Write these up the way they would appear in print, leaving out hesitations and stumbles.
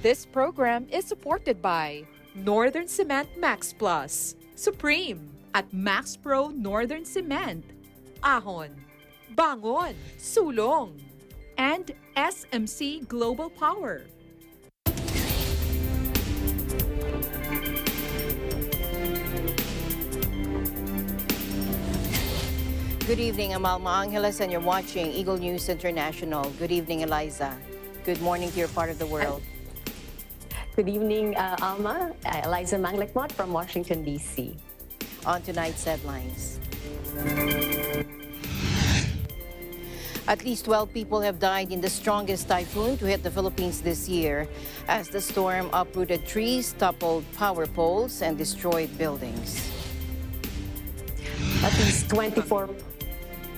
This program is supported by Northern Cement Max Plus, Supreme at Max Pro Northern Cement, Ahon, Bangon, Sulong, and SMC Global Power. Good evening, I'm Alma Angeles, and you're watching Eagle News International. Good evening, Eliza. Good morning to your part of the world. Good evening, Alma. Eliza Manglekmot from Washington, D.C. On tonight's headlines. At least 12 people have died in the strongest typhoon to hit the Philippines this year as the storm uprooted trees, toppled power poles, and destroyed buildings. At least 24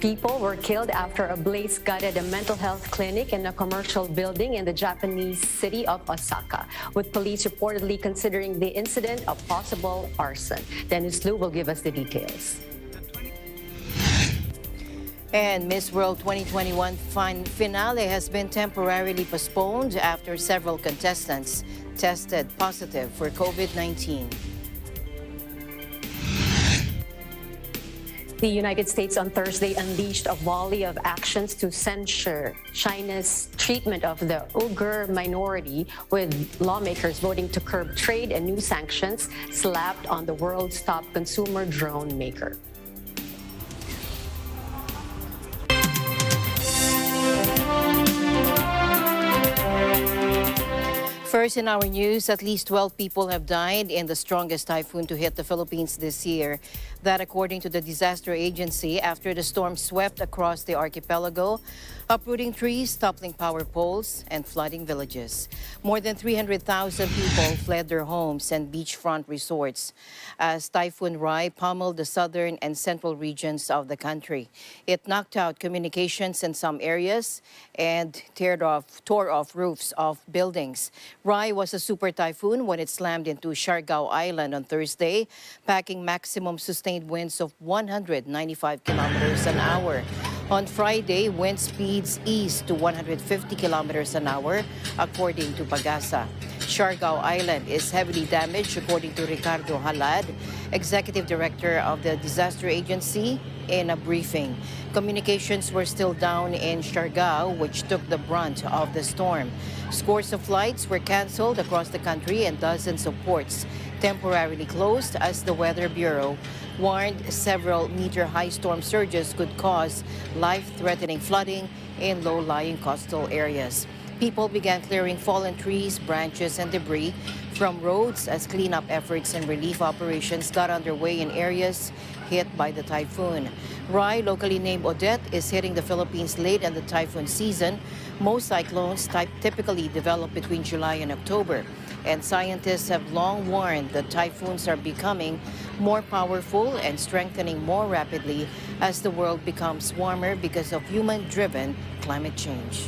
people were killed after a blaze gutted a mental health clinic in a commercial building in the Japanese city of Osaka, with police reportedly considering the incident a possible arson. Dennis Liu will give us the details. And Miss World 2021 finale has been temporarily postponed after several contestants tested positive for COVID-19. The United States on Thursday unleashed a volley of actions to censure China's treatment of the Uyghur minority, with lawmakers voting to curb trade and new sanctions slapped on the world's top consumer drone maker. First in our news, at least 12 people have died in the strongest typhoon to hit the Philippines this year. That according to the disaster agency after the storm swept across the archipelago, uprooting trees, toppling power poles, and flooding villages. More than 300,000 people fled their homes and beachfront resorts as Typhoon Rai pummeled the southern and central regions of the country. It knocked out communications in some areas and tore off roofs of buildings. Rai was a super typhoon when it slammed into Siargao Island on Thursday, packing maximum sustained winds of 195 kilometers an hour. On Friday, wind speeds eased to 150 kilometers an hour, according to Pagasa. Siargao Island is heavily damaged, according to Ricardo Halad, Executive Director of the Disaster Agency, in a briefing. Communications were still down in Siargao, which took the brunt of the storm. Scores of flights were canceled across the country and dozens of ports temporarily closed as the Weather Bureau warned several meter-high storm surges could cause life-threatening flooding in low-lying coastal areas. People began clearing fallen trees, branches, and debris from roads as cleanup efforts and relief operations got underway in areas hit by the typhoon. Rai, locally named Odette, is hitting the Philippines late in the typhoon season. Most cyclones typically develop between July and October, and scientists have long warned that typhoons are becoming more powerful and strengthening more rapidly as the world becomes warmer because of human-driven climate change.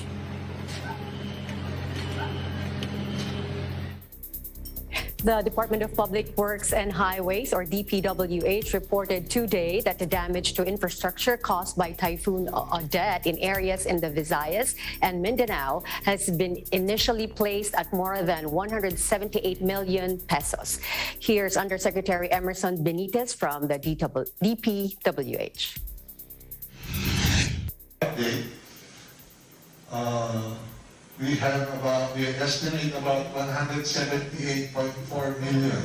The Department of Public Works and Highways, or DPWH, reported today that the damage to infrastructure caused by Typhoon Odette in areas in the Visayas and Mindanao has been initially placed at more than 178 million pesos. Here's Undersecretary Emerson Benitez from the DPWH. We estimate about 178.4 million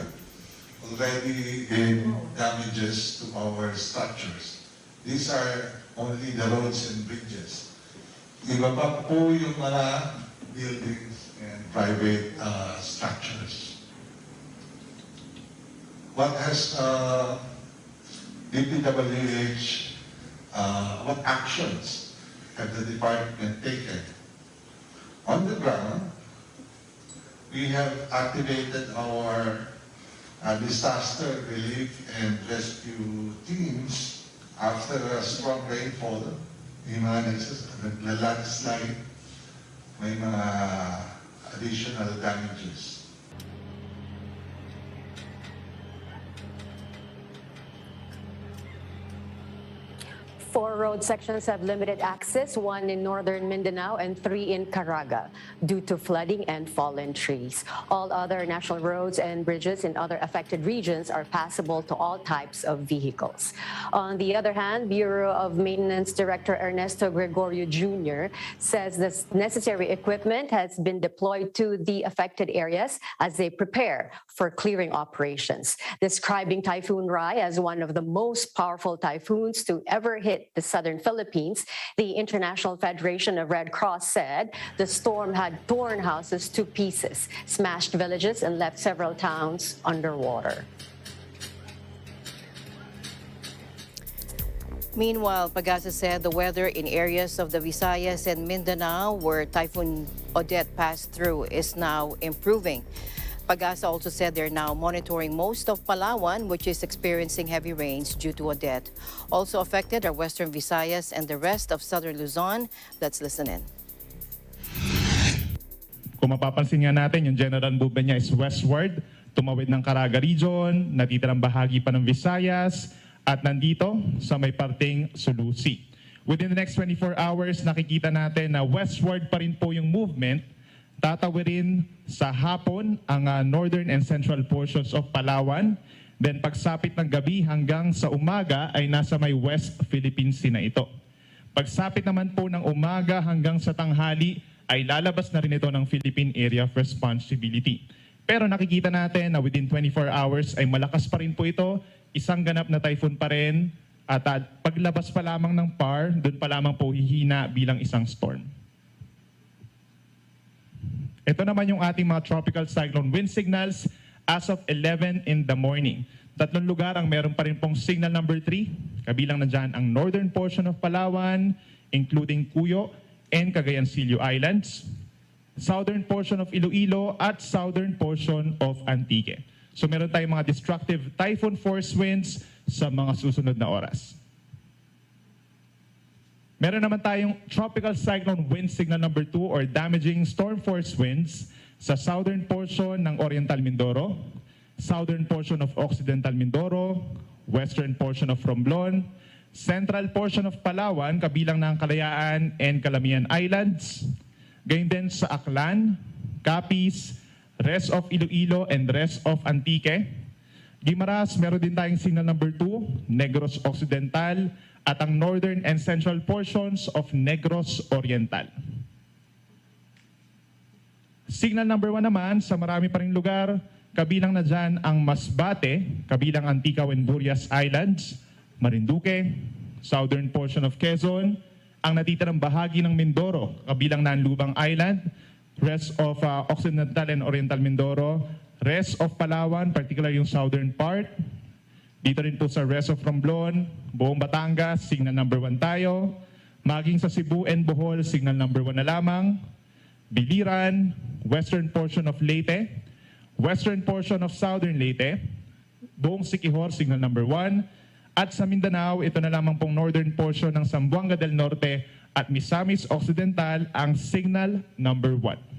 already in damages to our structures. These are only the roads and bridges. Iba pa po yung mga buildings and private structures. What has DPWH, what actions have the department taken? On the ground, we have activated our disaster relief and rescue teams after a strong rainfall. May mga naglandslide, may mga additional damages. 4 road sections have limited access, 1 in northern Mindanao and 3 in Caraga, due to flooding and fallen trees. All other national roads and bridges in other affected regions are passable to all types of vehicles. On the other hand, Bureau of Maintenance Director Ernesto Gregorio Jr. says the necessary equipment has been deployed to the affected areas as they prepare for clearing operations. Describing Typhoon Rai as one of the most powerful typhoons to ever hit the southern Philippines, the International Federation of Red Cross said the storm had torn houses to pieces, smashed villages, and left several towns underwater. Meanwhile, Pagasa said the weather in areas of the Visayas and Mindanao where Typhoon Odette passed through is now improving. Pagasa also said they're now monitoring most of Palawan, which is experiencing heavy rains due to Odette. Also affected are western Visayas and the rest of southern Luzon. Let's listen in. Kung mapapansin nga natin, yung general movement niya is westward, tumawid ng Caraga region, natitirang bahagi pa ng Visayas, at nandito sa may parteng Sulusi. Within the next 24 hours, nakikita natin na westward pa rin po yung movement. Tatawirin sa hapon ang northern and central portions of Palawan. Then pagsapit ng gabi hanggang sa umaga ay nasa may West Philippine Sea na ito. Pagsapit naman po ng umaga hanggang sa tanghali ay lalabas na rin ito ng Philippine Area of Responsibility. Pero nakikita natin na within 24 hours ay malakas pa rin po ito, isang ganap na typhoon pa rin, at paglabas pa lamang ng PAR, doon pa lamang po hihina bilang isang storm. Ito naman yung ating mga tropical cyclone wind signals as of 11 in the morning. 3 lugar ang meron pa rin pong signal number 3. Kabilang na dyan ang northern portion of Palawan, including Cuyo and Cagayan-Silio Islands, southern portion of Iloilo at southern portion of Antique. So meron tayong mga destructive typhoon force winds sa mga susunod na oras. Meron naman tayong tropical cyclone wind signal number 2 or damaging storm force winds sa southern portion ng Oriental Mindoro, southern portion of Occidental Mindoro, western portion of Romblon, central portion of Palawan, kabilang ng Kalayaan and Calamian Islands, gayon din sa Aklan, Capiz, rest of Iloilo and rest of Antique. Guimaras, meron din tayong signal number 2, Negros Occidental, at ang northern and central portions of Negros Oriental. Signal number 1 naman, sa marami pa ring lugar, kabilang na dyan ang Masbate, kabilang Antigua and Burias Islands, Marinduque, southern portion of Quezon, ang natitirang bahagi ng Mindoro, kabilang na ang Lubang Island, rest of Occidental and Oriental Mindoro, rest of Palawan, particularly yung southern part. Dito rin po sa rest of Romblon, buong Batangas, signal number 1 tayo. Maging sa Cebu and Bohol, signal number 1 na lamang. Biliran, western portion of Leyte, western portion of southern Leyte, buong Siquijor, signal number 1. At sa Mindanao, ito na lamang pong northern portion ng Zamboanga del Norte at Misamis Occidental ang signal number 1.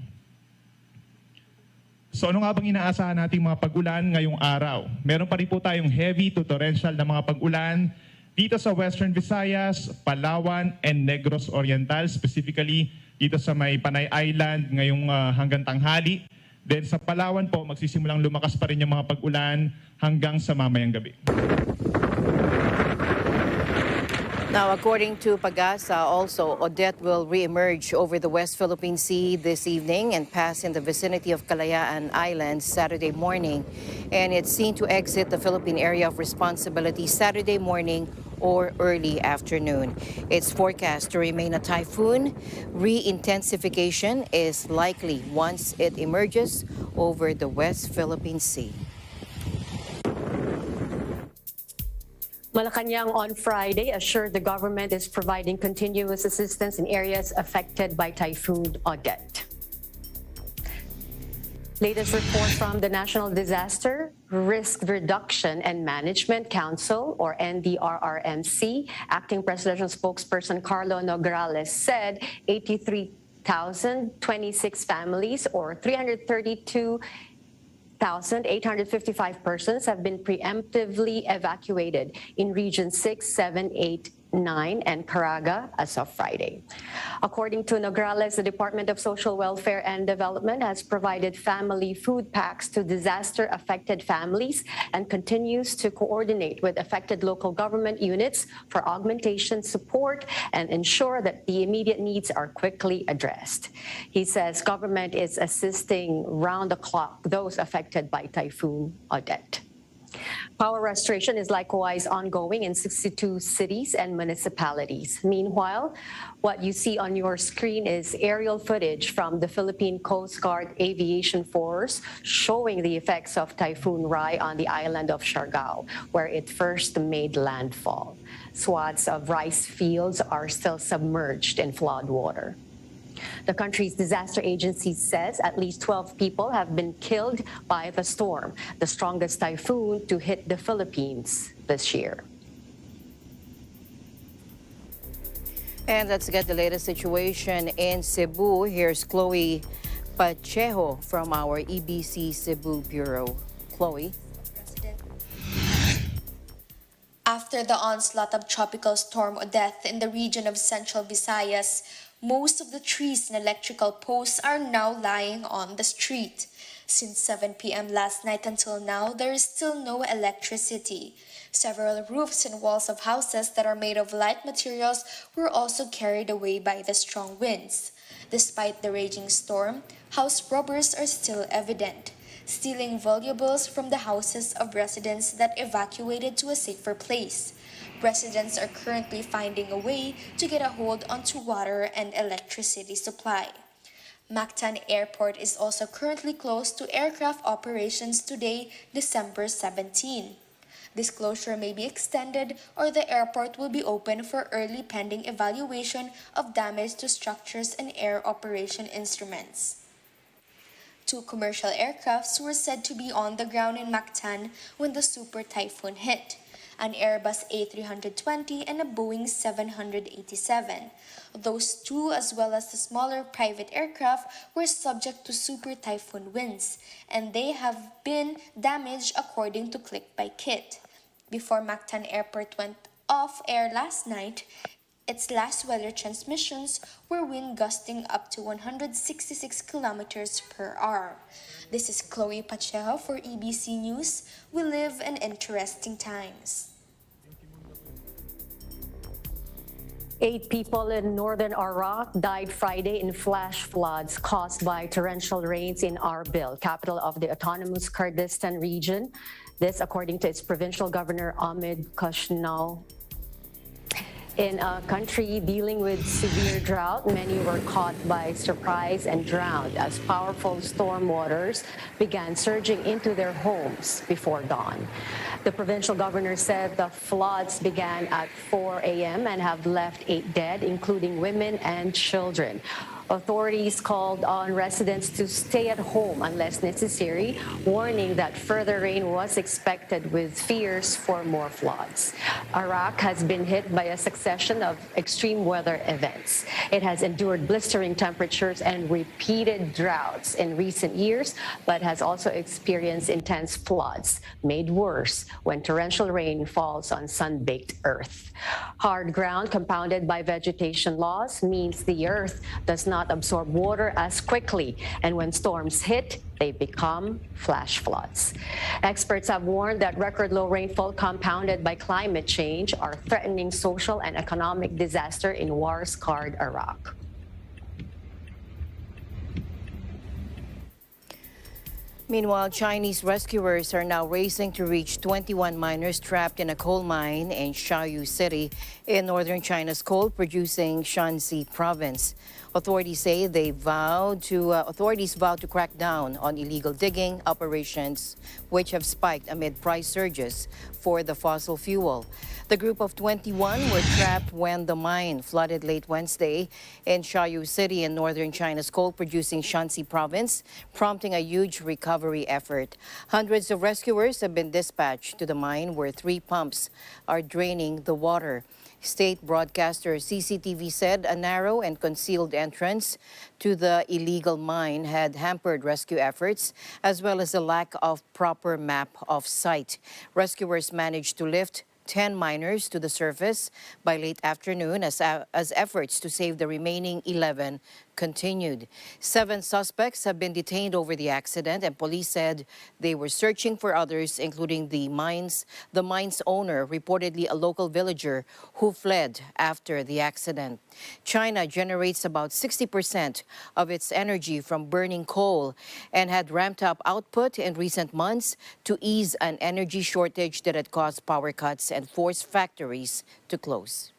So ano nga bang inaasahan nating mga pag-ulan ngayong araw? Meron pa rin po tayong heavy to torrential na mga pag-ulan dito sa Western Visayas, Palawan, and Negros Oriental, specifically dito sa may Panay Island ngayong hanggang tanghali. Then sa Palawan po, magsisimulang lumakas pa rin yung mga pag-ulan hanggang sa mamayang gabi. Now, according to Pagasa, also, Odette will re-emerge over the West Philippine Sea this evening and pass in the vicinity of Kalayaan Islands Saturday morning. And it's seen to exit the Philippine Area of Responsibility Saturday morning or early afternoon. It's forecast to remain a typhoon. Re-intensification is likely once it emerges over the West Philippine Sea. Malacanang on Friday assured the government is providing continuous assistance in areas affected by Typhoon Odette. Latest report from the National Disaster Risk Reduction and Management Council, or NDRRMC. Acting Presidential Spokesperson Carlo Nograles said 83,026 families, or 332,855 persons have been preemptively evacuated in Region 6, 7, 8, 9, and Caraga as of Friday. According to Nograles, the Department of Social Welfare and Development has provided family food packs to disaster-affected families and continues to coordinate with affected local government units for augmentation support and ensure that the immediate needs are quickly addressed. He says government is assisting round the clock those affected by Typhoon Odette. Power restoration is likewise ongoing in 62 cities and municipalities. Meanwhile, what you see on your screen is aerial footage from the Philippine Coast Guard Aviation Force showing the effects of Typhoon Rai on the island of Siargao, where it first made landfall. Swaths of rice fields are still submerged in floodwater. The country's disaster agency says at least 12 people have been killed by the storm, the strongest typhoon to hit the Philippines this year. And let's get the latest situation in Cebu. Here's Chloe Pacheco from our EBC Cebu Bureau. Chloe. After the onslaught of Tropical Storm Odette in the region of Central Visayas, most of the trees and electrical posts are now lying on the street. Since 7 p.m. last night until now, there is still no electricity. Several roofs and walls of houses that are made of light materials were also carried away by the strong winds. Despite the raging storm, house robbers are still evident, stealing valuables from the houses of residents that evacuated to a safer place. Residents are currently finding a way to get a hold onto water and electricity supply. Mactan Airport is also currently closed to aircraft operations today, December 17. This closure may be extended or the airport will be open for early pending evaluation of damage to structures and air operation instruments. 2 commercial aircrafts were said to be on the ground in Mactan when the super typhoon hit, an Airbus A320 and a Boeing 787. Those 2, as well as the smaller private aircraft, were subject to super typhoon winds, and they have been damaged according to Click by Kit. Before Mactan Airport went off air last night, its last weather transmissions were wind gusting up to 166 kilometers per hour. This is Chloe Pacheco for EBC News. We live in interesting times. 8 people in northern Iraq died Friday in flash floods caused by torrential rains in Arbil, capital of the autonomous Kurdistan region. This according to its provincial governor Ahmed Kashnau. In a country dealing with severe drought, many were caught by surprise and drowned as powerful storm waters began surging into their homes before dawn. The provincial governor said the floods began at 4 a.m. and have left 8 dead, including women and children. Authorities called on residents to stay at home unless necessary, warning that further rain was expected with fears for more floods. Iraq has been hit by a succession of extreme weather events. It has endured blistering temperatures and repeated droughts in recent years, but has also experienced intense floods, made worse when torrential rain falls on sun-baked earth. Hard ground compounded by vegetation loss means the earth does not absorb water as quickly, and when storms hit, they become flash floods. Experts have warned that record low rainfall compounded by climate change are threatening social and economic disaster in war-scarred Iraq. Meanwhile, Chinese rescuers are now racing to reach 21 miners trapped in a coal mine in Xiaoyu City in northern China's coal-producing Shanxi province. Authorities say authorities vowed to crack down on illegal digging operations, which have spiked amid price surges for the fossil fuel. The group of 21 were trapped when the mine flooded late Wednesday in Xiaoyu City in northern China's coal-producing Shanxi province, prompting a huge recovery effort. Hundreds of rescuers have been dispatched to the mine where 3 pumps are draining the water. State broadcaster CCTV said a narrow and concealed entrance to the illegal mine had hampered rescue efforts, as well as a lack of proper map of site. Rescuers managed to lift 10 miners to the surface by late afternoon as efforts to save the remaining 11 continued. 7 suspects have been detained over the accident, and police said they were searching for others, including the mine's owner, reportedly a local villager who fled after the accident. China generates about 60% of its energy from burning coal and had ramped up output in recent months to ease an energy shortage that had caused power cuts and forced factories to close.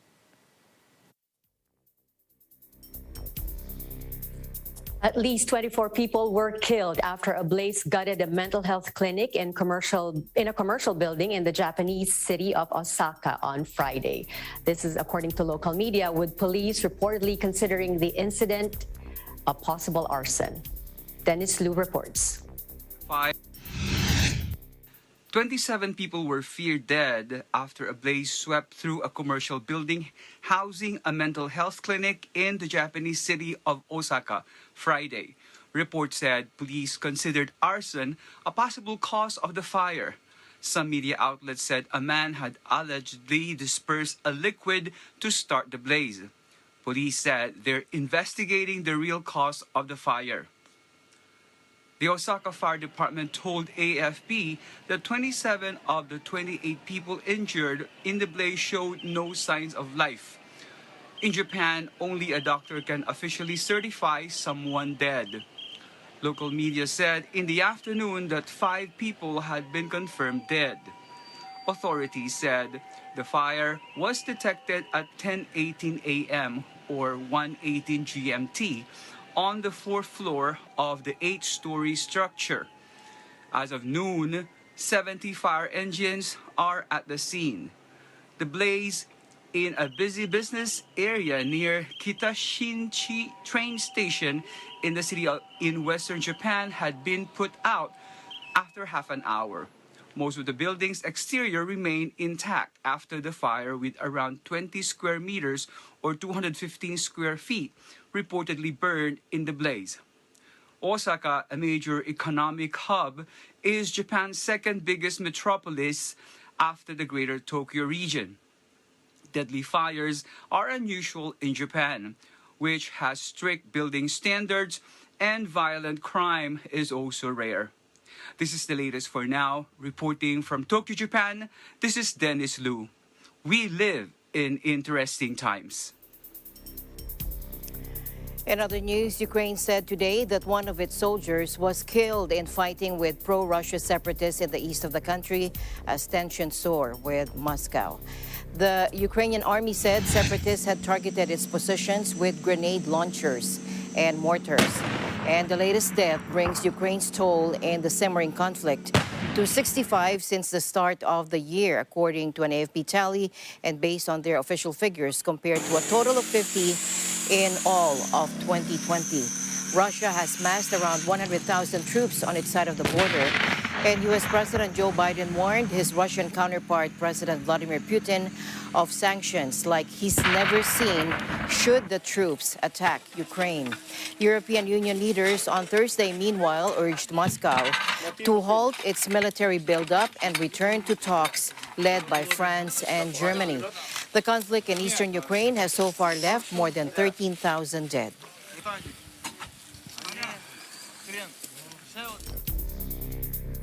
At least 24 people were killed after a blaze gutted a mental health clinic in a commercial building in the Japanese city of Osaka on Friday. This is according to local media, with police reportedly considering the incident a possible arson. Dennis Liu reports. 27 people were feared dead after a blaze swept through a commercial building housing a mental health clinic in the Japanese city of Osaka Friday. Reports said police considered arson a possible cause of the fire. Some media outlets said a man had allegedly dispersed a liquid to start the blaze. Police said they're investigating the real cause of the fire. The Osaka Fire Department told AFP that 27 of the 28 people injured in the blaze showed no signs of life. In Japan, only a doctor can officially certify someone dead. Local media said in the afternoon that 5 people had been confirmed dead. Authorities said the fire was detected at 10:18 a.m. or 1:18 GMT on the 4th floor of the 8-story structure. As of noon, 70 fire engines are at the scene. The blaze in a busy business area near Kitashinchi train station in the city in western Japan had been put out after half an hour. Most of the building's exterior remained intact after the fire, with around 20 square meters or 215 square feet reportedly burned in the blaze. Osaka, a major economic hub, is Japan's second biggest metropolis after the Greater Tokyo region. Deadly fires are unusual in Japan, which has strict building standards, and violent crime is also rare. This is the latest for now. Reporting from Tokyo, Japan, this is Dennis Liu. We live in interesting times. In other news, Ukraine said today that one of its soldiers was killed in fighting with pro-Russia separatists in the east of the country as tensions soar with Moscow. The Ukrainian army said separatists had targeted its positions with grenade launchers and mortars. And the latest death brings Ukraine's toll in the simmering conflict to 65 since the start of the year, according to an AFP tally, and based on their official figures, compared to a total of 50 in all of 2020. Russia has massed around 100,000 troops on its side of the border, and U.S. President Joe Biden warned his Russian counterpart, President Vladimir Putin, of sanctions like he's never seen should the troops attack Ukraine. European Union leaders on Thursday, meanwhile, urged Moscow to halt its military buildup and return to talks led by France and Germany. The conflict in eastern Ukraine has so far left more than 13,000 dead.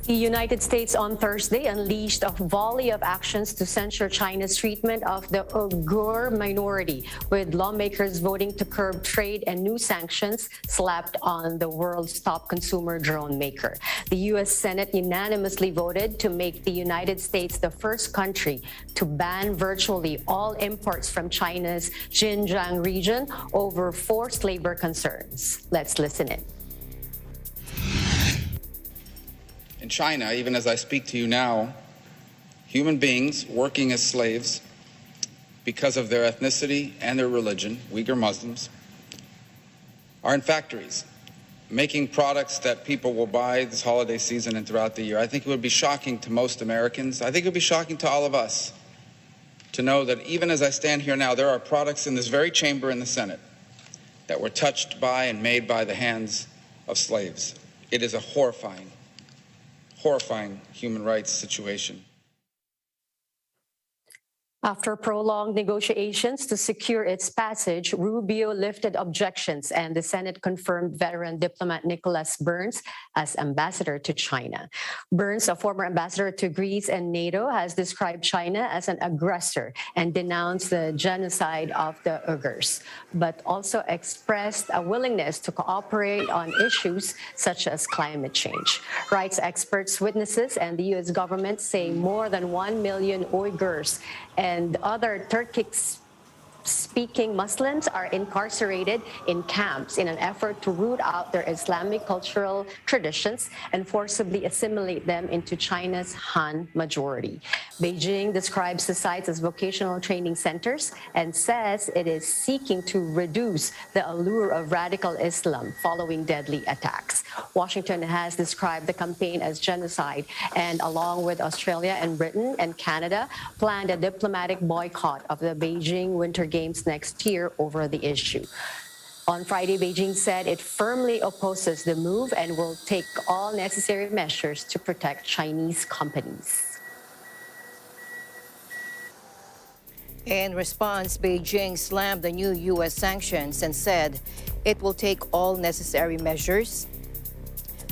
The United States on Thursday unleashed a volley of actions to censure China's treatment of the Uyghur minority, with lawmakers voting to curb trade and new sanctions slapped on the world's top consumer drone maker. The U.S. Senate unanimously voted to make the United States the first country to ban virtually all imports from China's Xinjiang region over forced labor concerns. Let's listen in. In China, even as I speak to you now, human beings working as slaves because of their ethnicity and their religion, Uyghur Muslims, are in factories making products that people will buy this holiday season and throughout the year. I think it would be shocking to most Americans. I think it would be shocking to all of us to know that even as I stand here now, there are products in this very chamber in the Senate that were touched by and made by the hands of slaves. It is a horrifying human rights situation. After prolonged negotiations to secure its passage, Rubio lifted objections and the Senate confirmed veteran diplomat Nicholas Burns as ambassador to China. Burns, a former ambassador to Greece and NATO, has described China as an aggressor and denounced the genocide of the Uyghurs, but also expressed a willingness to cooperate on issues such as climate change. Rights experts, witnesses, and the U.S. government say more than 1 million Uyghurs and other Turkic-speaking Muslims are incarcerated in camps in an effort to root out their Islamic cultural traditions and forcibly assimilate them into China's Han majority. Beijing describes the sites as vocational training centers and says it is seeking to reduce the allure of radical Islam following deadly attacks. Washington has described the campaign as genocide and, along with Australia and Britain and Canada, planned a diplomatic boycott of the Beijing Winter Games next year over the issue. On Friday, Beijing said it firmly opposes the move and will take all necessary measures to protect Chinese companies. In response, Beijing slammed the new U.S. sanctions and said it will take all necessary measures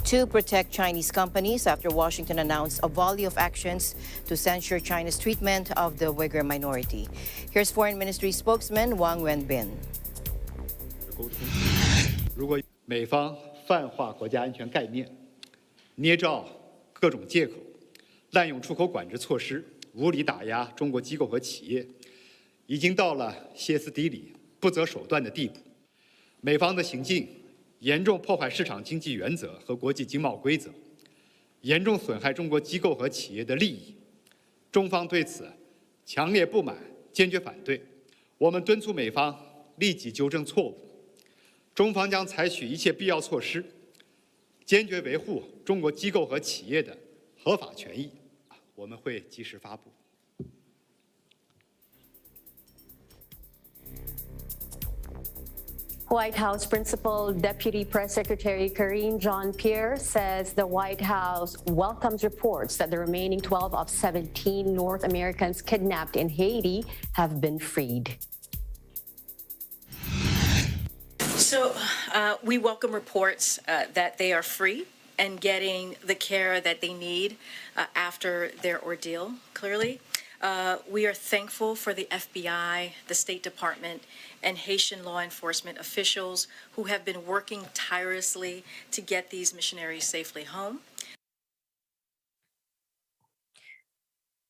to protect Chinese companies after Washington announced a volley of actions to censure China's treatment of the Uyghur minority. Here's Foreign Ministry spokesman Wang Wenbin. 如果美方泛化国家安全概念，捏造各种借口，滥用出口管制措施，无理打压中国机构和企业，已经到了歇斯底里、不择手段的地步。美方的行径严重破坏市场经济原则和国际经贸规则，严重损害中国机构和企业的利益。中方对此强烈不满，坚决反对。我们敦促美方立即纠正错误。中方将采取一切必要措施，坚决维护中国机构和企业的合法权益。我们会及时发布。 White House Principal Deputy Press Secretary Karine Jean-Pierre says the White House welcomes reports that the remaining 12 of 17 North Americans kidnapped in Haiti have been freed. So we welcome reports that they are free and getting the care that they need after their ordeal, clearly. We are thankful for the FBI, the State Department, and Haitian law enforcement officials who have been working tirelessly to get these missionaries safely home.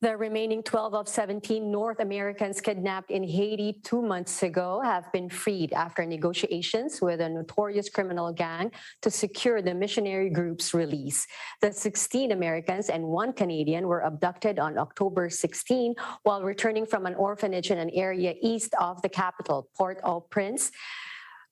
The remaining 12 of 17 North Americans kidnapped in Haiti 2 months ago have been freed after negotiations with a notorious criminal gang to secure the missionary group's release. The 16 Americans and 1 Canadian were abducted on October 16 while returning from an orphanage in an area east of the capital, Port-au-Prince,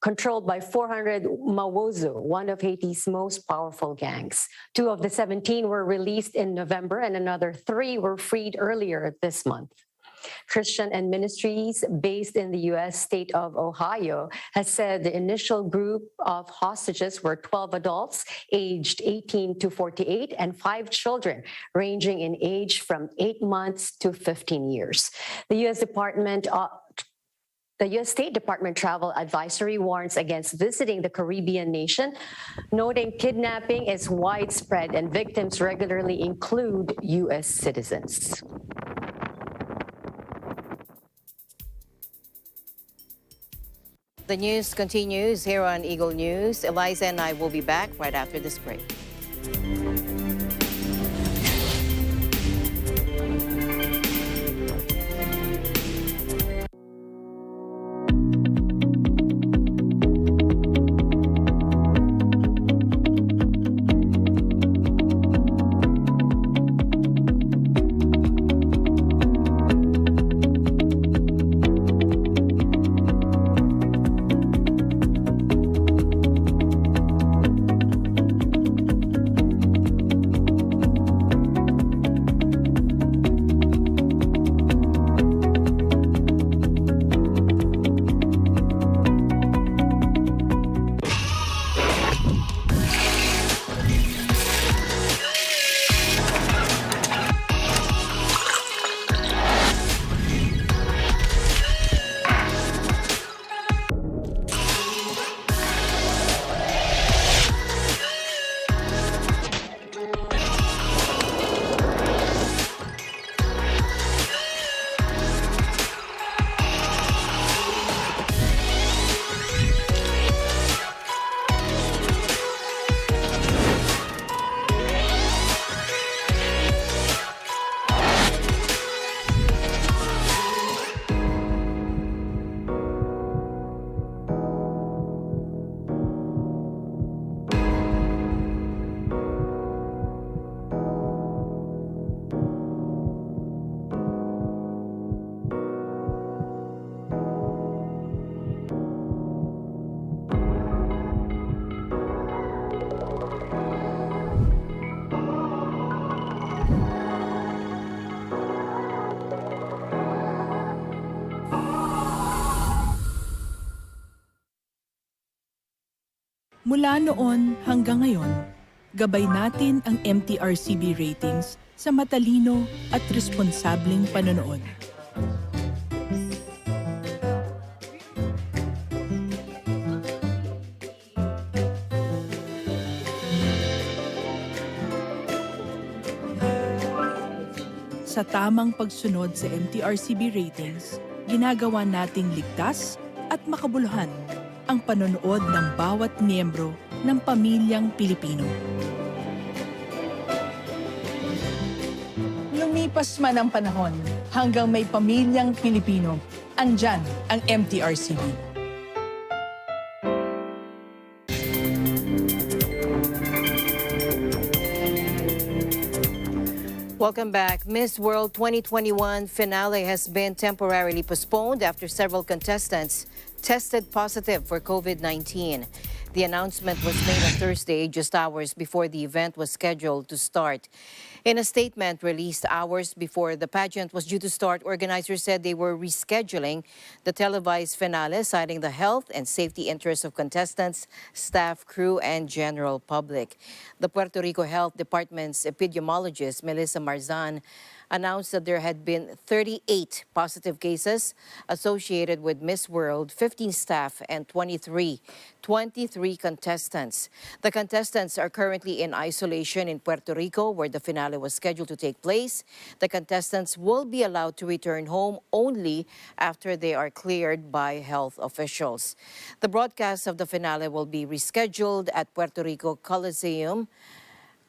controlled by 400 Mawozo, one of Haiti's most powerful gangs. 2 of the 17 were released in November and another 3 were freed earlier this month. Christian and Ministries based in the U.S. state of Ohio has said the initial group of hostages were 12 adults aged 18 to 48 and 5 children ranging in age from 8 months to 15 years. The U.S. State Department Travel Advisory warns against visiting the Caribbean nation, noting kidnapping is widespread and victims regularly include U.S. citizens. The news continues here on Eagle News. Eliza and I will be back right after this break. Mula noon hanggang ngayon, gabay natin ang MTRCB ratings sa matalino at responsableng panonood. Sa tamang pagsunod sa MTRCB ratings, ginagawa nating ligtas at makabuluhan ang panonood ng bawat miyembro ng pamilyang Pilipino. Lumipas man ang panahon, hanggang may pamilyang Pilipino, andyan ang MTRCB. Welcome back. Miss World 2021 finale has been temporarily postponed after several contestants tested positive for COVID-19. The announcement was made on Thursday, just hours before the event was scheduled to start. In a statement released hours before the pageant was due to start, organizers said they were rescheduling the televised finale, citing the health and safety interests of contestants, staff, crew, and general public. The Puerto Rico Health Department's epidemiologist, Melissa Marzan, announced that there had been 38 positive cases associated with Miss World, 15 staff, and 23 contestants. The contestants are currently in isolation in Puerto Rico, where the finale was scheduled to take place. The contestants will be allowed to return home only after they are cleared by health officials. The broadcast of the finale will be rescheduled at Puerto Rico Coliseum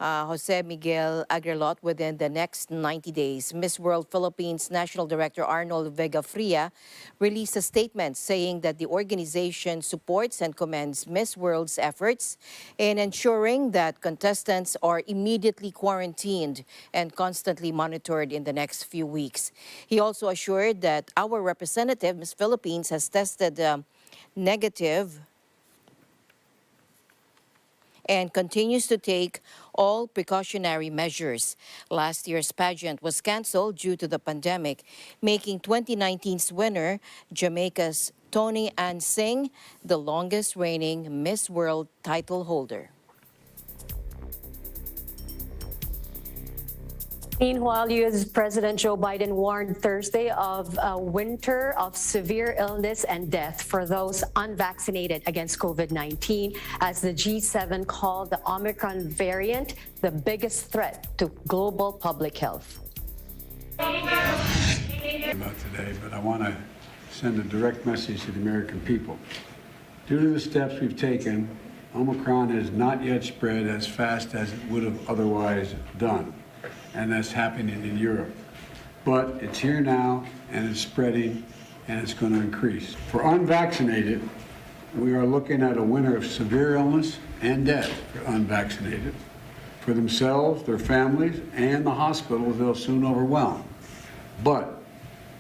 Jose Miguel Agrelot within the next 90 days. Miss World Philippines National Director Arnold Vega Fria released a statement saying that the organization supports and commends Miss World's efforts in ensuring that contestants are immediately quarantined and constantly monitored in the next few weeks. He also assured that our representative, Miss Philippines, has tested negative and continues to take all precautionary measures. Last year's pageant was canceled due to the pandemic, making 2019's winner, Jamaica's Tony Ann Singh, the longest reigning Miss World title holder. Meanwhile, U.S. President Joe Biden warned Thursday of a winter of severe illness and death for those unvaccinated against COVID-19 as the G7 called the Omicron variant the biggest threat to global public health. About today, but I want to send a direct message to the American people. Due to the steps we've taken, Omicron has not yet spread as fast as it would have otherwise done. And that's happening in Europe. But it's here now, and it's spreading, and it's going to increase. For unvaccinated, we are looking at a winter of severe illness and death for unvaccinated. For themselves, their families, and the hospitals they'll soon overwhelm. But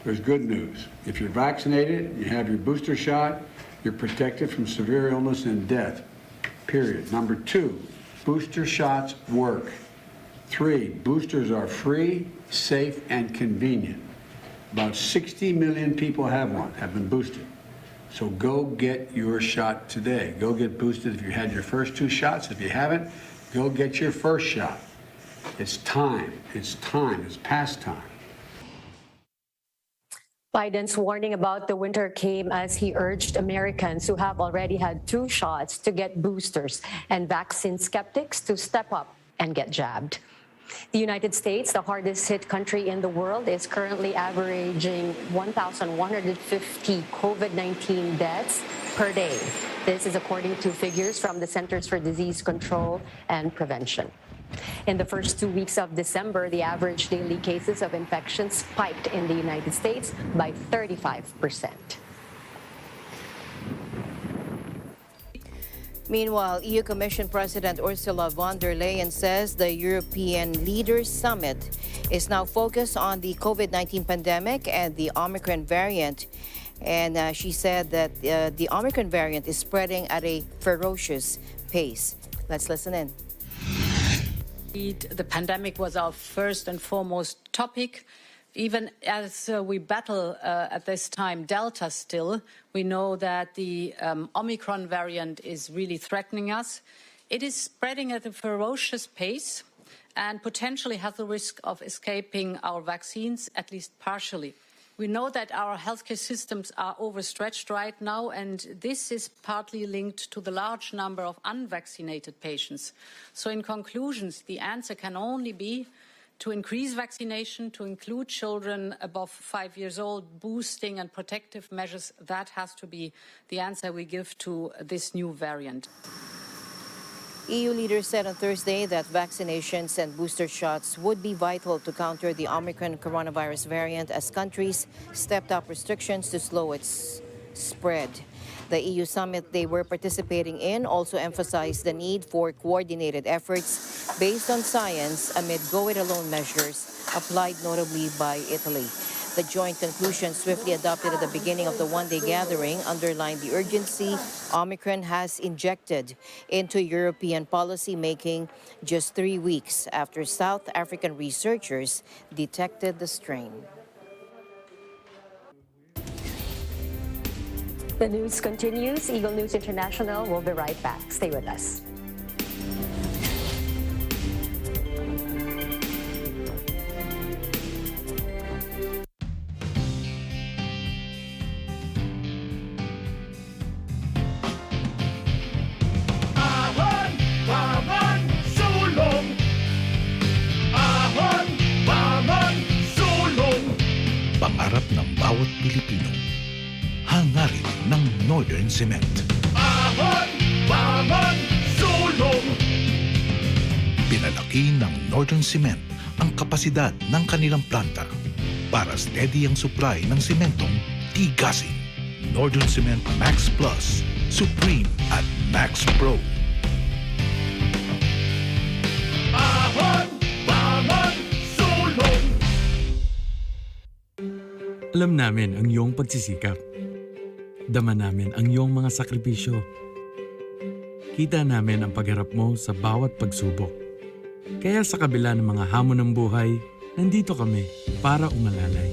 there's good news. If you're vaccinated, you have your booster shot, you're protected from severe illness and death, period. Number 2, booster shots work. 3, boosters are free, safe, and convenient. About 60 million people have been boosted. So go get your shot today. Go get boosted if you had your first 2 shots. If you haven't, go get your first shot. It's time. It's time. It's past time. Biden's warning about the winter came as he urged Americans who have already had 2 shots to get boosters and vaccine skeptics to step up and get jabbed. The United States, the hardest hit country in the world, is currently averaging 1,150 COVID-19 deaths per day. This is according to figures from the Centers for Disease Control and Prevention. In the first 2 weeks of December, the average daily cases of infection spiked in the United States by 35%. Meanwhile, EU Commission President Ursula von der Leyen says the European Leaders Summit is now focused on the COVID-19 pandemic and the Omicron variant. And she said that the Omicron variant is spreading at a ferocious pace. Let's listen in. The pandemic was our first and foremost topic. Even as we battle at this time Delta still, we know that the Omicron variant is really threatening us. It is spreading at a ferocious pace and potentially has the risk of escaping our vaccines, at least partially. We know that our healthcare systems are overstretched right now, and this is partly linked to the large number of unvaccinated patients. So in conclusions, the answer can only be to increase vaccination, to include children above 5 years old, boosting and protective measures. That has to be the answer we give to this new variant. EU leaders said on Thursday that vaccinations and booster shots would be vital to counter the Omicron coronavirus variant as countries stepped up restrictions to slow its spread. The EU summit they were participating in also emphasized the need for coordinated efforts based on science amid go-it-alone measures applied notably by Italy. The joint conclusion swiftly adopted at the beginning of the one-day gathering underlined the urgency Omicron has injected into European policy making just 3 weeks after South African researchers detected the strain. The news continues. Eagle News International will be right back. Stay with us. Pangarap ng bawat Pilipino, hangarin ng Northern Cement. Ahon! Bangon! Sulong! Pinalaki ng Northern Cement ang kapasidad ng kanilang planta para steady ang supply ng sementong tigasin. Northern Cement Max Plus, Supreme at Max Pro. Ahon! Bangon! Sulong! Alam namin ang iyong pagsisikap. Dama namin ang iyong mga sakripisyo. Kita namin ang pagharap mo sa bawat pagsubok. Kaya sa kabila ng mga hamon ng buhay, nandito kami para umalalay.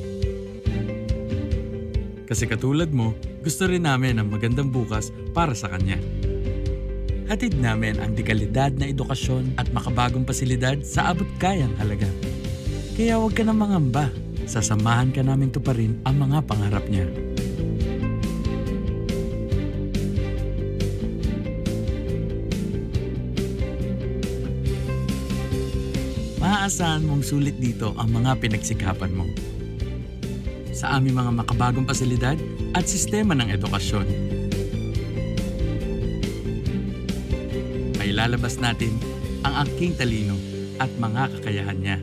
Kasi katulad mo, gusto rin namin ang magandang bukas para sa kanya. Hatid namin ang dekalidad na edukasyon at makabagong pasilidad sa abot kayang halaga. Kaya huwag ka na mangamba. Sasamahan ka namin tuparin ang mga pangarap niya. Maaasahan mong sulit dito ang mga pinagsikapan mo. Sa aming mga makabagong pasilidad at sistema ng edukasyon. May lalabas natin ang aking talino at mga kakayahan niya.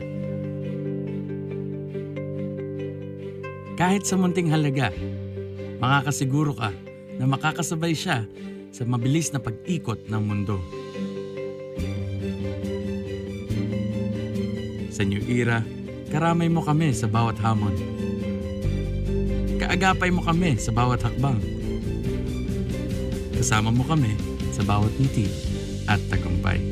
Kahit sa munting halaga, makakasiguro ka na makakasabay siya sa mabilis na pag-ikot ng mundo. Sa New Era, karamay mo kami sa bawat hamon. Kaagapay mo kami sa bawat hakbang. Kasama mo kami sa bawat ngiti at tagumpay.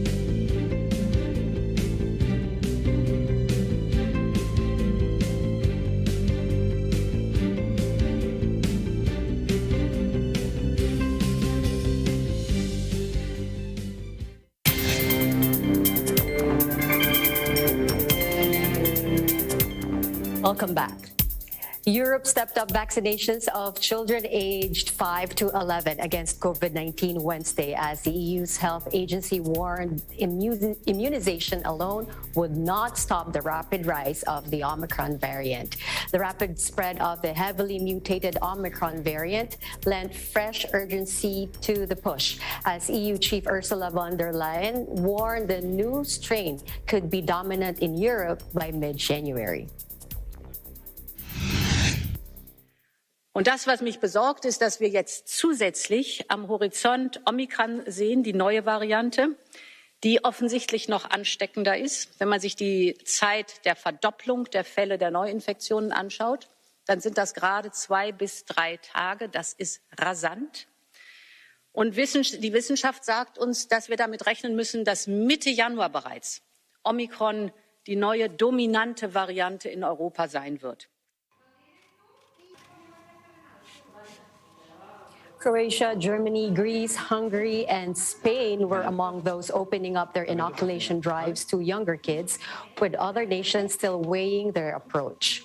Welcome back. Europe stepped up vaccinations of children aged 5 to 11 against COVID-19 Wednesday as the EU's health agency warned immunization alone would not stop the rapid rise of the Omicron variant. The rapid spread of the heavily mutated Omicron variant lent fresh urgency to the push as EU Chief Ursula von der Leyen warned the new strain could be dominant in Europe by mid-January. Und das, was mich besorgt, ist, dass wir jetzt zusätzlich am Horizont Omikron sehen, die neue Variante, die offensichtlich noch ansteckender ist. Wenn man sich die Zeit der Verdopplung der Fälle der Neuinfektionen anschaut, dann sind das gerade 2 bis 3 Tage. Das ist rasant. Und die Wissenschaft sagt uns, dass wir damit rechnen müssen, dass Mitte Januar bereits Omikron die neue dominante Variante in Europa sein wird. Croatia, Germany, Greece, Hungary, and Spain were among those opening up their inoculation drives to younger kids, with other nations still weighing their approach.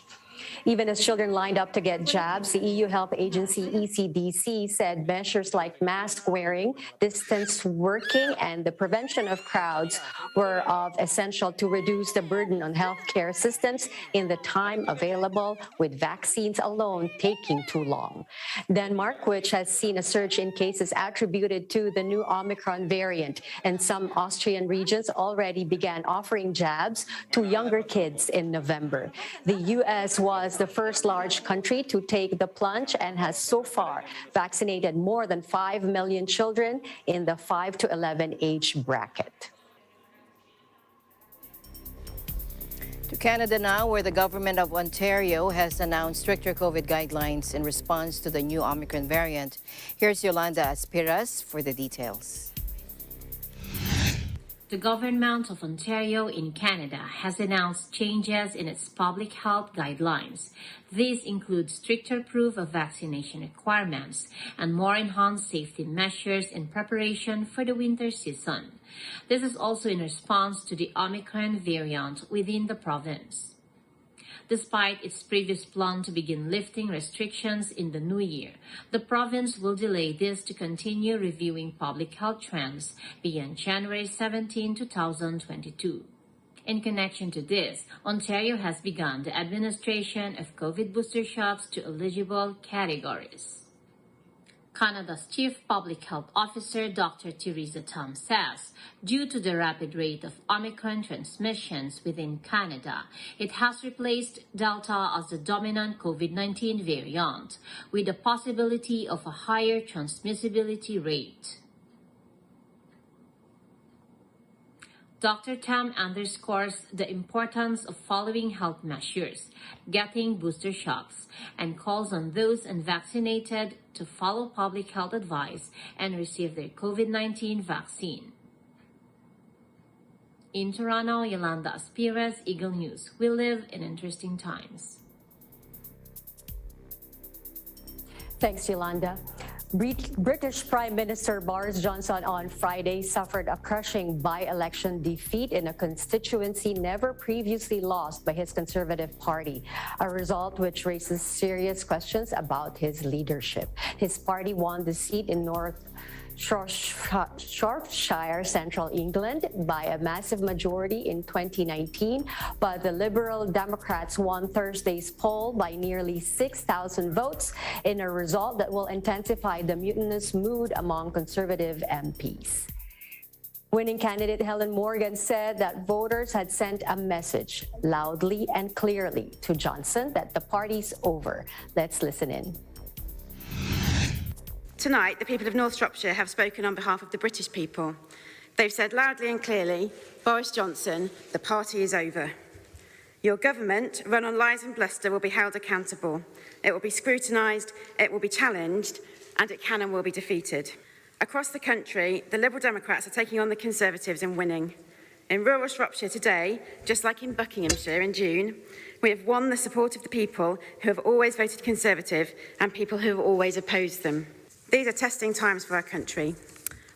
Even as children lined up to get jabs, the EU health agency ECDC said measures like mask wearing, distance working, and the prevention of crowds were essential to reduce the burden on healthcare systems in the time available, with vaccines alone taking too long. Denmark, which has seen a surge in cases attributed to the new Omicron variant, and some Austrian regions already began offering jabs to younger kids in November. The U.S. was the first large country to take the plunge and has so far vaccinated more than 5 million children in the 5 to 11 age bracket. To Canada now, where the government of Ontario has announced stricter COVID guidelines in response to the new Omicron variant. Here's Yolanda Aspiras for the details. The Government of Ontario in Canada has announced changes in its public health guidelines. These include stricter proof of vaccination requirements and more enhanced safety measures in preparation for the winter season. This is also in response to the Omicron variant within the province. Despite its previous plan to begin lifting restrictions in the new year, the province will delay this to continue reviewing public health trends beyond January 17, 2022. In connection to this, Ontario has begun the administration of COVID booster shots to eligible categories. Canada's Chief Public Health Officer, Dr. Theresa Tam, says due to the rapid rate of Omicron transmissions within Canada, it has replaced Delta as the dominant COVID-19 variant, with the possibility of a higher transmissibility rate. Dr. Tam underscores the importance of following health measures, getting booster shots, and calls on those unvaccinated to follow public health advice and receive their COVID-19 vaccine. In Toronto, Yolanda Aspiras, Eagle News. We live in interesting times. Thanks, Yolanda. British Prime Minister Boris Johnson on Friday suffered a crushing by-election defeat in a constituency never previously lost by his Conservative Party, a result which raises serious questions about his leadership. His party won the seat in North Shropshire, Central England, by a massive majority in 2019, but the Liberal Democrats won Thursday's poll by nearly 6,000 votes in a result that will intensify the mutinous mood among Conservative MPs. Winning candidate Helen Morgan said that voters had sent a message loudly and clearly to Johnson that the party's over. Let's listen in. Tonight, the people of North Shropshire have spoken on behalf of the British people. They've said loudly and clearly, Boris Johnson, the party is over. Your government, run on lies and bluster, will be held accountable. It will be scrutinised, it will be challenged, and it can and will be defeated. Across the country, the Liberal Democrats are taking on the Conservatives and winning. In rural Shropshire today, just like in Buckinghamshire in June, we have won the support of the people who have always voted Conservative and people who have always opposed them. These are testing times for our country.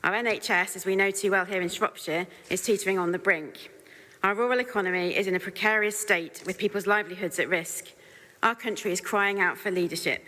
Our NHS, as we know too well here in Shropshire, is teetering on the brink. Our rural economy is in a precarious state with people's livelihoods at risk. Our country is crying out for leadership.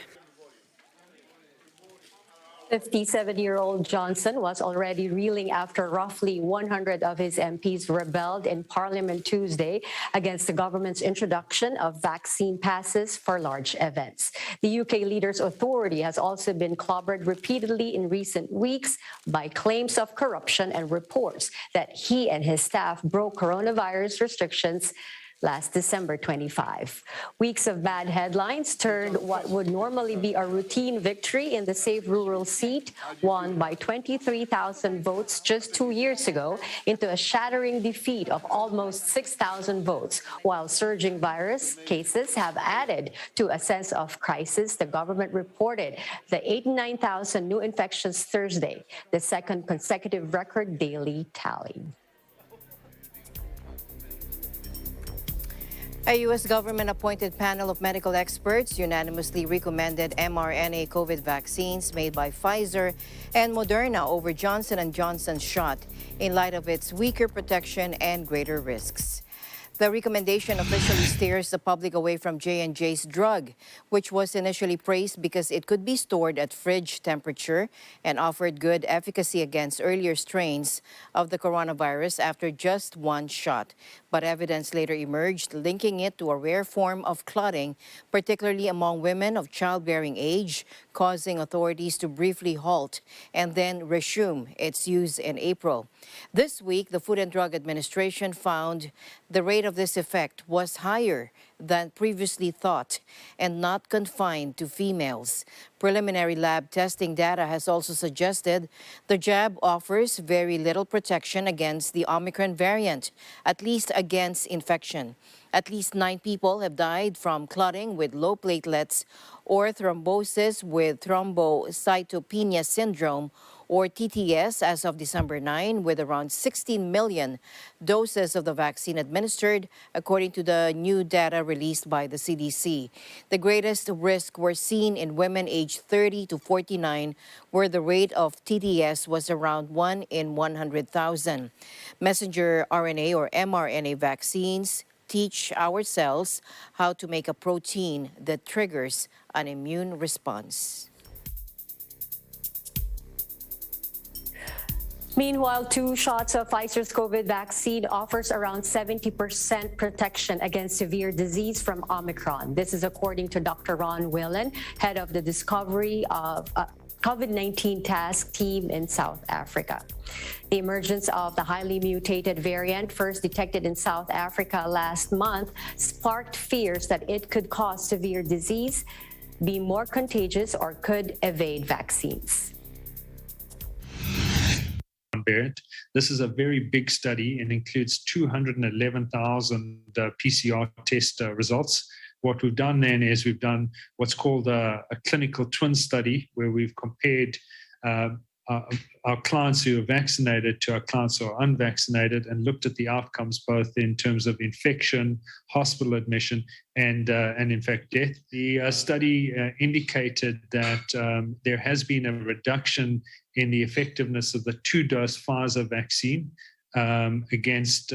57-year-old Johnson was already reeling after roughly 100 of his MPs rebelled in Parliament Tuesday against the government's introduction of vaccine passes for large events. The UK leader's authority has also been clobbered repeatedly in recent weeks by claims of corruption and reports that he and his staff broke coronavirus restrictions last December 25. Weeks of bad headlines turned what would normally be a routine victory in the safe rural seat, won by 23,000 votes just 2 years ago, into a shattering defeat of almost 6,000 votes. While surging virus cases have added to a sense of crisis, the government reported the 89,000 new infections Thursday, the second consecutive record daily tally. A U.S. government-appointed panel of medical experts unanimously recommended mRNA COVID vaccines made by Pfizer and Moderna over Johnson & Johnson's shot in light of its weaker protection and greater risks. The recommendation officially steers the public away from J&J's drug, which was initially praised because it could be stored at fridge temperature and offered good efficacy against earlier strains of the coronavirus after just one shot. But evidence later emerged linking it to a rare form of clotting, particularly among women of childbearing age, causing authorities to briefly halt and then resume its use in April. This week, the Food and Drug Administration found the rate of this effect was higher than previously thought and not confined to females. Preliminary lab testing data has also suggested the jab offers very little protection against the Omicron variant, at least against infection. At least 9 people have died from clotting with low platelets or thrombosis with thrombocytopenia syndrome or TTS as of December 9, with around 16 million doses of the vaccine administered, according to the new data released by the CDC. The greatest risk were seen in women aged 30 to 49, where the rate of TTS was around 1 in 100,000. Messenger RNA or mRNA vaccines teach our cells how to make a protein that triggers an immune response. Meanwhile, 2 shots of Pfizer's COVID vaccine offers around 70% protection against severe disease from Omicron. This is according to Dr. Ron Whelan, head of the Discovery of COVID-19 Task Team in South Africa. The emergence of the highly mutated variant, first detected in South Africa last month, sparked fears that it could cause severe disease, be more contagious, or could evade vaccines. Variant. This is a very big study and includes 211,000 PCR test results. What we've done then is we've done what's called a clinical twin study, where we've compared our clients who are vaccinated to our clients who are unvaccinated and looked at the outcomes both in terms of infection, hospital admission, and in fact death. The study indicated that there has been a reduction in the effectiveness of the 2-dose Pfizer vaccine against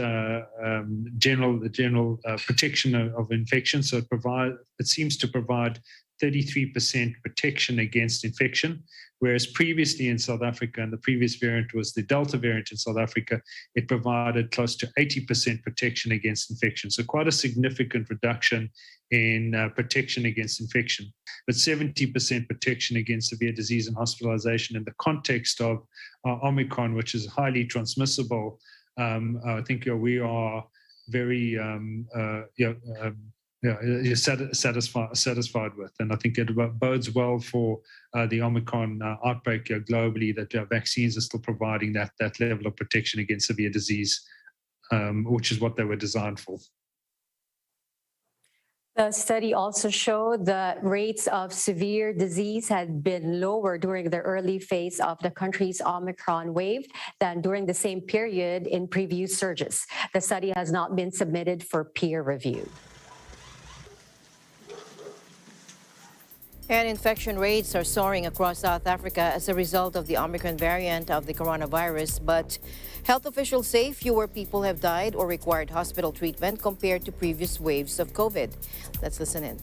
general protection of infection. So it seems to provide 33% protection against infection, whereas previously in South Africa, and the previous variant was the Delta variant in South Africa, it provided close to 80% protection against infection. So quite a significant reduction in protection against infection, but 70% protection against severe disease and hospitalization in the context of Omicron, which is highly transmissible. I think we are very satisfied with, and I think it bodes well for the Omicron outbreak globally, that vaccines are still providing that level of protection against severe disease, which is what they were designed for. The study also showed that rates of severe disease had been lower during the early phase of the country's Omicron wave than during the same period in previous surges. The study has not been submitted for peer review. And infection rates are soaring across South Africa as a result of the Omicron variant of the coronavirus. But health officials say fewer people have died or required hospital treatment compared to previous waves of COVID. Let's listen in.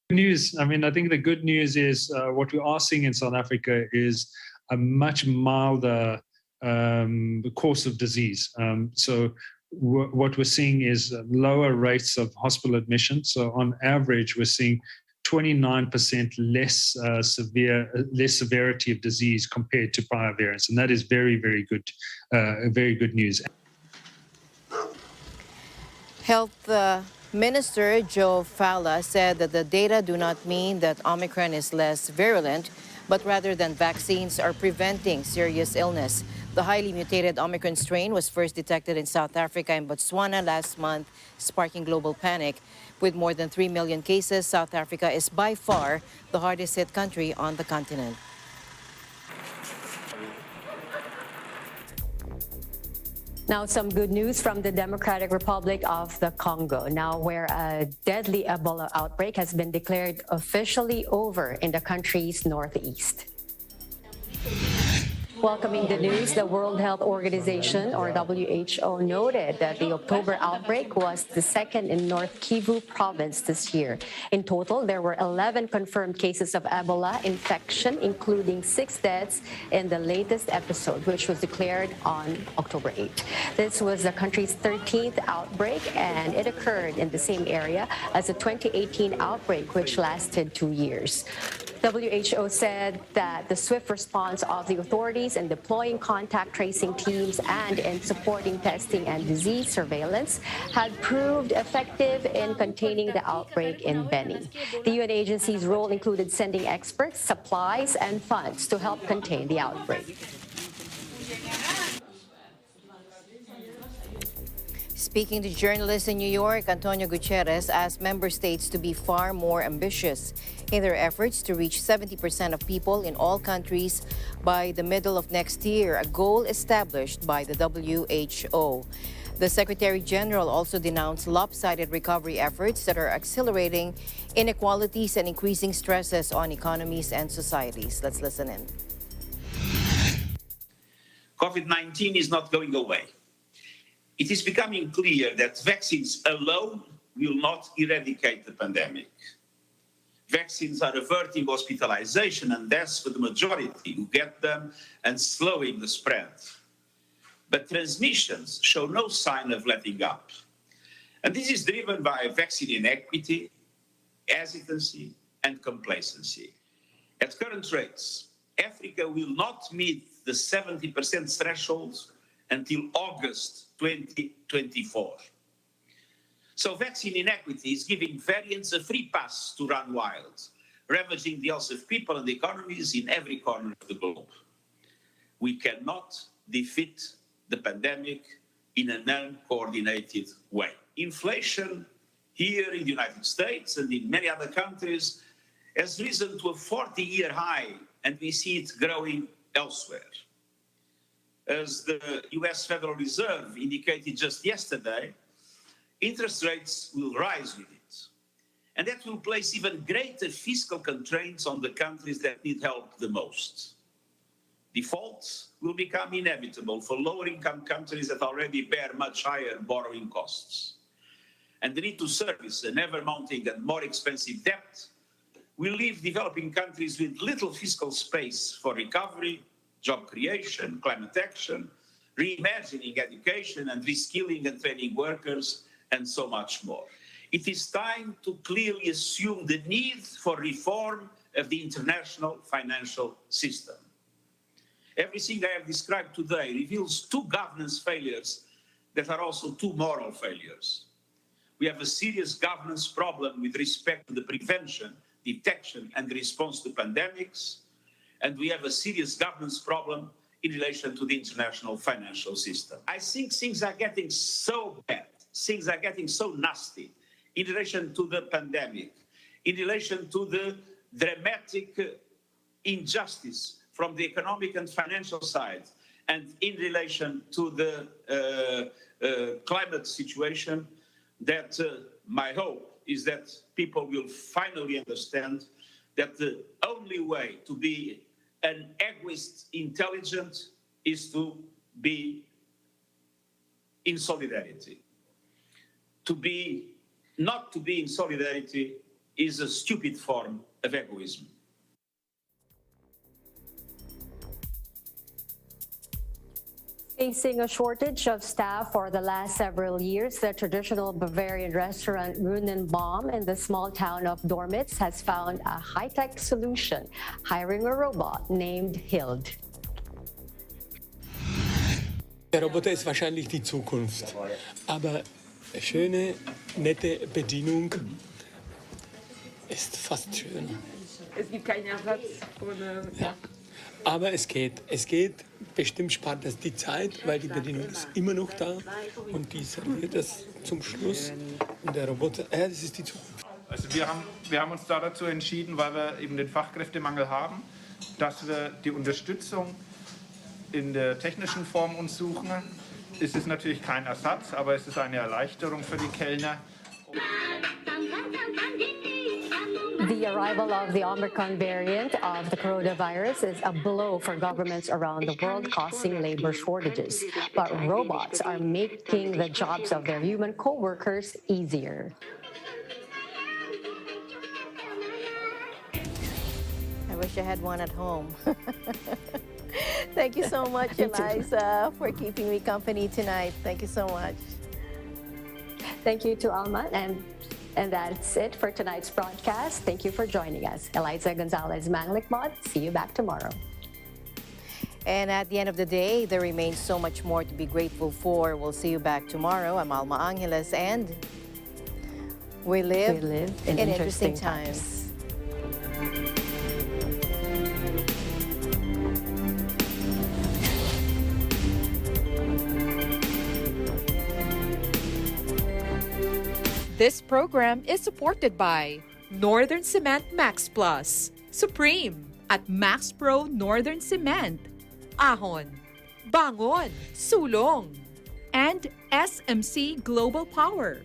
News. I mean, I think the good news is what we are seeing in South Africa is a much milder course of disease. So what we're seeing is lower rates of hospital admission. So on average, we're seeing 29% less severity of disease compared to prior variants, and that is very, very good news. Health Minister Joe Fala said that the data do not mean that Omicron is less virulent, but rather than vaccines are preventing serious illness. The highly mutated Omicron strain was first detected in South Africa and Botswana last month, sparking global panic. With more than 3 million cases, South Africa is by far the hardest hit country on the continent. Now, some good news from the Democratic Republic of the Congo, now where a deadly Ebola outbreak has been declared officially over in the country's northeast. Welcoming the news, the World Health Organization, or WHO, noted that the October outbreak was the second in North Kivu province this year. In total, there were 11 confirmed cases of Ebola infection, including 6 deaths in the latest episode, which was declared on October 8. This was the country's 13th outbreak, and it occurred in the same area as the 2018 outbreak, which lasted 2 years. WHO said that the swift response of the authorities in deploying contact tracing teams and in supporting testing and disease surveillance had proved effective in containing the outbreak in Beni. The UN agency's role included sending experts, supplies, and funds to help contain the outbreak. Speaking to journalists in New York, Antonio Gutierrez asked member states to be far more ambitious in their efforts to reach 70% of people in all countries by the middle of next year, a goal established by the WHO. The Secretary General also denounced lopsided recovery efforts that are accelerating inequalities and increasing stresses on economies and societies. Let's listen in. COVID-19 is not going away. It is becoming clear that vaccines alone will not eradicate the pandemic. Vaccines are averting hospitalization and deaths for the majority who get them and slowing the spread. But transmissions show no sign of letting up. And this is driven by vaccine inequity, hesitancy, and complacency. At current rates, Africa will not meet the 70% threshold until August 2024. So vaccine inequity is giving variants a free pass to run wild, ravaging the health of people and economies in every corner of the globe. We cannot defeat the pandemic in an uncoordinated way. Inflation here in the United States and in many other countries has risen to a 40-year high, and we see it growing elsewhere. As the US Federal Reserve indicated just yesterday, interest rates will rise with it. And that will place even greater fiscal constraints on the countries that need help the most. Defaults will become inevitable for lower-income countries that already bear much higher borrowing costs. And the need to service an ever-mounting and more expensive debt will leave developing countries with little fiscal space for recovery, job creation, climate action, reimagining education and reskilling and training workers, and so much more. It is time to clearly assume the need for reform of the international financial system. Everything I have described today reveals 2 governance failures that are also 2 moral failures. We have a serious governance problem with respect to the prevention, detection, and response to pandemics, and we have a serious governance problem in relation to the international financial system. I think things are getting so bad, things are getting so nasty in relation to the pandemic, in relation to the dramatic injustice from the economic and financial side, and in relation to the climate situation, that my hope is that people will finally understand that the only way to be an egoist intelligent is to be in solidarity. Not to be in solidarity is a stupid form of egoism. Facing a shortage of staff for the last several years, the traditional Bavarian restaurant Runenbaum in the small town of Dormitz has found a high-tech solution, hiring a robot named Hild. Der Roboter ist wahrscheinlich die Zukunft, aber schöne, nette Bedienung ist fast schön. Es gibt keinen Ersatz ohne... Ja. Aber es geht. Bestimmt spart das die Zeit, weil die Bedienung ist immer noch da und die serviert das zum Schluss. Und der Roboter, das ist die Zukunft. Also wir haben uns da dazu entschieden, weil wir eben den Fachkräftemangel haben, dass wir die Unterstützung in der technischen Form uns suchen, Es ist natürlich kein Ersatz, aber es ist eine Erleichterung für die Kellner. The arrival of the Omicron variant of the coronavirus is a blow for governments around the world, causing labor shortages. But robots are making the jobs of their human co-workers easier. I wish I had one at home. Thank you so much, Eliza, for keeping me company tonight. Thank you so much. Thank you to Alma, and that's it for tonight's broadcast. Thank you for joining us. Eliza Gonzalez Manglikmod. See you back tomorrow. And at the end of the day, there remains so much more to be grateful for. We'll see you back tomorrow. I'm Alma Angeles, and we live in interesting times. This program is supported by Northern Cement Max Plus, Supreme at Max Pro Northern Cement, Ahon, Bangon, Sulong, and SMC Global Power.